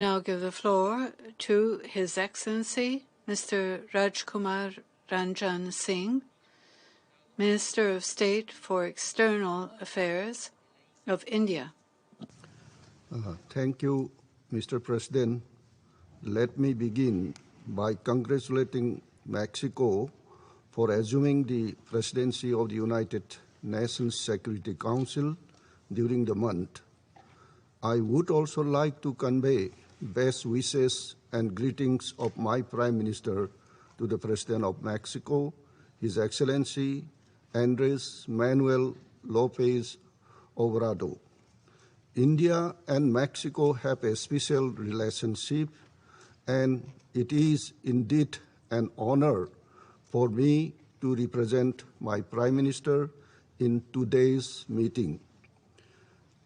Now give the floor to His Excellency Mr. Rajkumar Ranjan Singh, Minister of State for External Affairs of India. Thank you, Mr. President. Let me begin by congratulating Mexico for assuming the presidency of the United Nations Security Council during the month. I would also like to convey best wishes and greetings of my Prime Minister to the President of Mexico, His Excellency Andres Manuel Lopez Obrador. India and Mexico have a special relationship, and it is indeed an honor for me to represent my Prime Minister in today's meeting.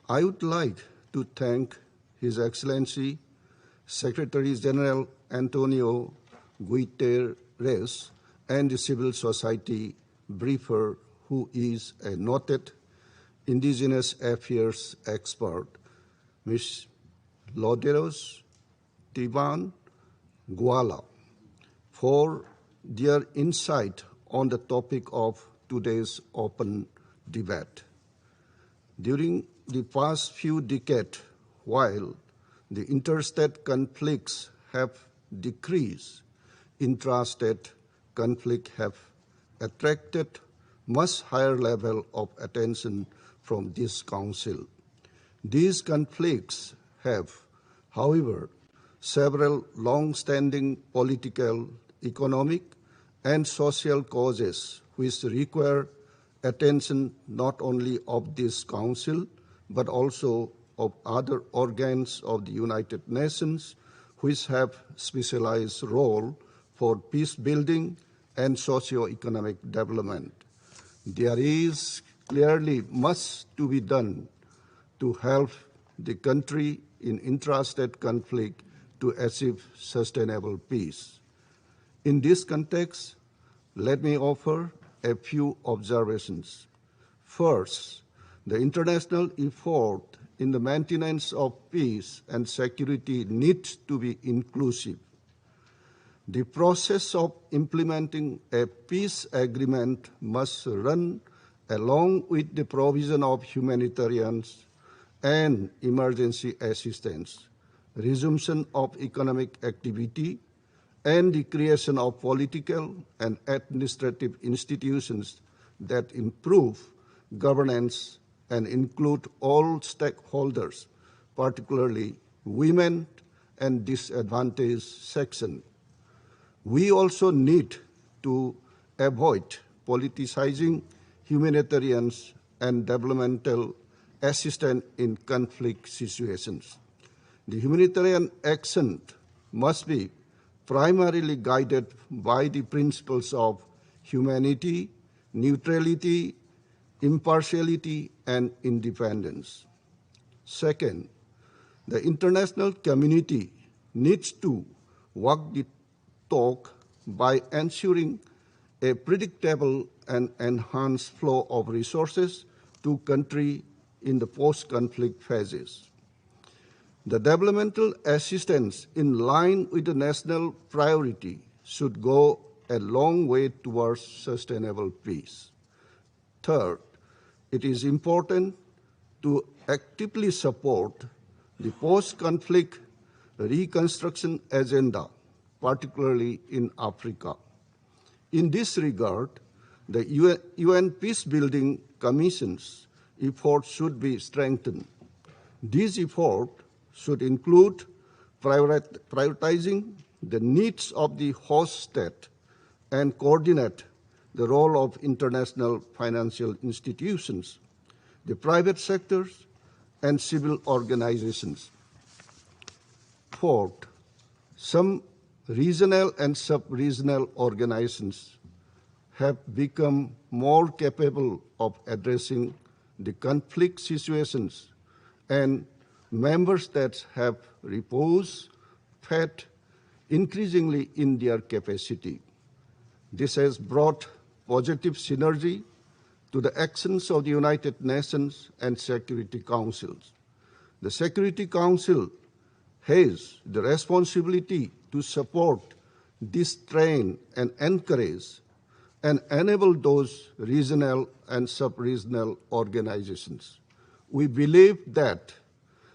I would like to thank His Excellency Secretary General Antonio Guterres and the civil society briefer, who is a noted indigenous affairs expert, Ms. Lourdes Tiban Guala, for their insight on the topic of today's open debate. During the past few decades, while the interstate conflicts have decreased, intrastate conflicts have attracted much higher level of attention from this Council. These conflicts have, however, several long-standing political, economic, and social causes which require attention not only of this Council, but also of other organs of the United Nations, which have specialized role for peace building and socio-economic development. There is clearly much to be done to help the country in intrastate conflict to achieve sustainable peace. In this context, let me offer a few observations. First, the international effort in the maintenance of peace and security needs to be inclusive. The process of implementing a peace agreement must run along with the provision of humanitarian and emergency assistance, resumption of economic activity, and the creation of political and administrative institutions that improve governance and include all stakeholders, particularly women and disadvantaged sections. We also need to avoid politicizing humanitarian and developmental assistance in conflict situations. The humanitarian action must be primarily guided by the principles of humanity, neutrality, impartiality, and independence. Second, the international community needs to walk the talk by ensuring a predictable and enhanced flow of resources to countries in the post-conflict phases. The developmental assistance in line with the national priority should go a long way towards sustainable peace. Third, it is important to actively support the post-conflict reconstruction agenda, particularly in Africa. In this regard, the UN Peacebuilding Commission's efforts should be strengthened. These efforts should include prioritizing the needs of the host state and coordinate the role of international financial institutions, the private sectors, and civil organizations. Fourth, some regional and sub-regional organizations have become more capable of addressing the conflict situations, and member states have reposed faith increasingly in their capacity. This has brought positive synergy to the actions of the United Nations and Security Councils. The Security Council has the responsibility to support this trend and encourage and enable those regional and sub-regional organizations. We believe that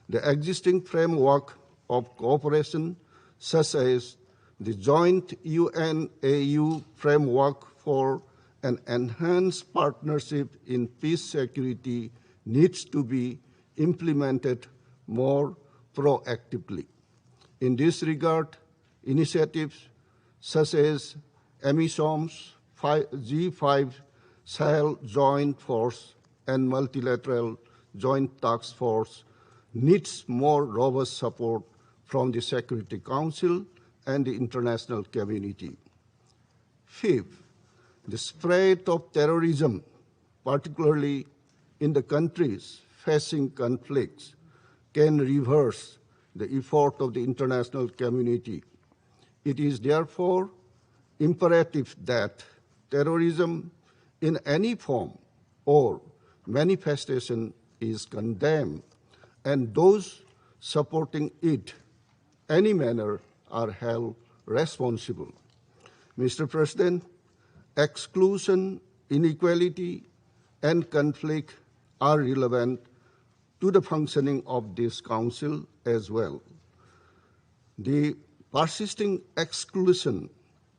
the existing framework of cooperation, such as the joint UN-AU framework for an enhanced partnership in peace security, needs to be implemented more proactively. In this regard, initiatives such as AMISOM's G5 Sahel Joint Force and Multilateral Joint Task Force needs more robust support from the Security Council and the international community. Fifth, the spread of terrorism, particularly in the countries facing conflicts, can reverse the effort of the international community. It is therefore imperative that terrorism in any form or manifestation is condemned, and those supporting it any manner are held responsible. Mr. President, exclusion, inequality, and conflict are relevant to the functioning of this Council as well. The persisting exclusion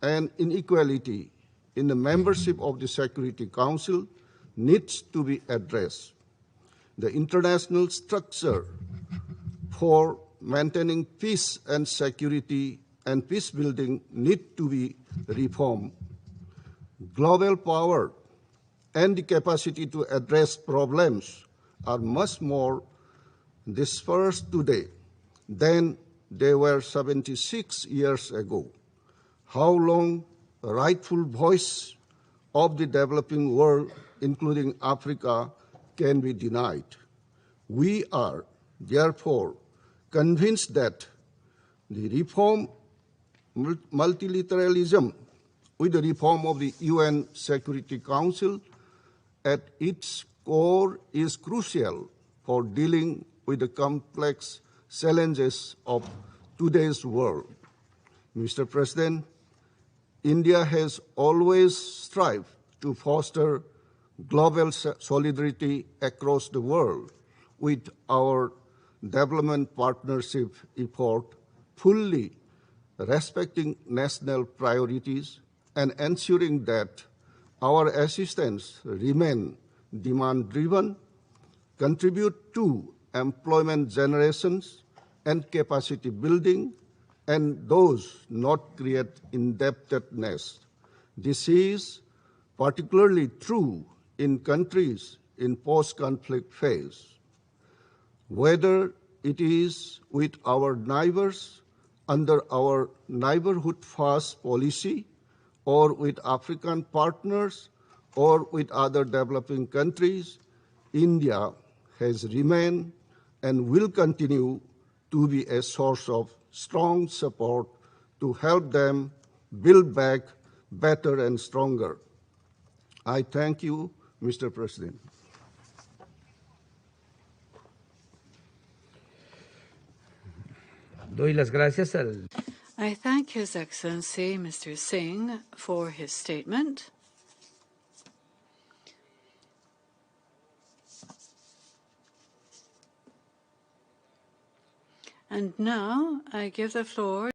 and inequality in the membership of the Security Council needs to be addressed. The international structure for maintaining peace and security and peace building need to be reformed. Global power and the capacity to address problems are much more dispersed today than they were 76 years ago. How long a rightful voice of the developing world, including Africa, can be denied? We are, therefore, convinced that the reform multilateralism with the reform of the UN Security Council at its core is crucial for dealing with the complex challenges of today's world. Mr. President, India has always strived to foster global solidarity across the world with our development partnership effort, fully respecting national priorities and ensuring that our assistance remain demand-driven, contribute to employment generations and capacity building, and those not create indebtedness. This is particularly true in countries in post-conflict phase. Whether it is with our neighbors under our neighborhood first policy, or with African partners, or with other developing countries, India has remained and will continue to be a source of strong support to help them build back better and stronger. I thank you, Mr. President. Doy las gracias al... I thank His Excellency, Mr. Singh, for his statement. And now I give the floor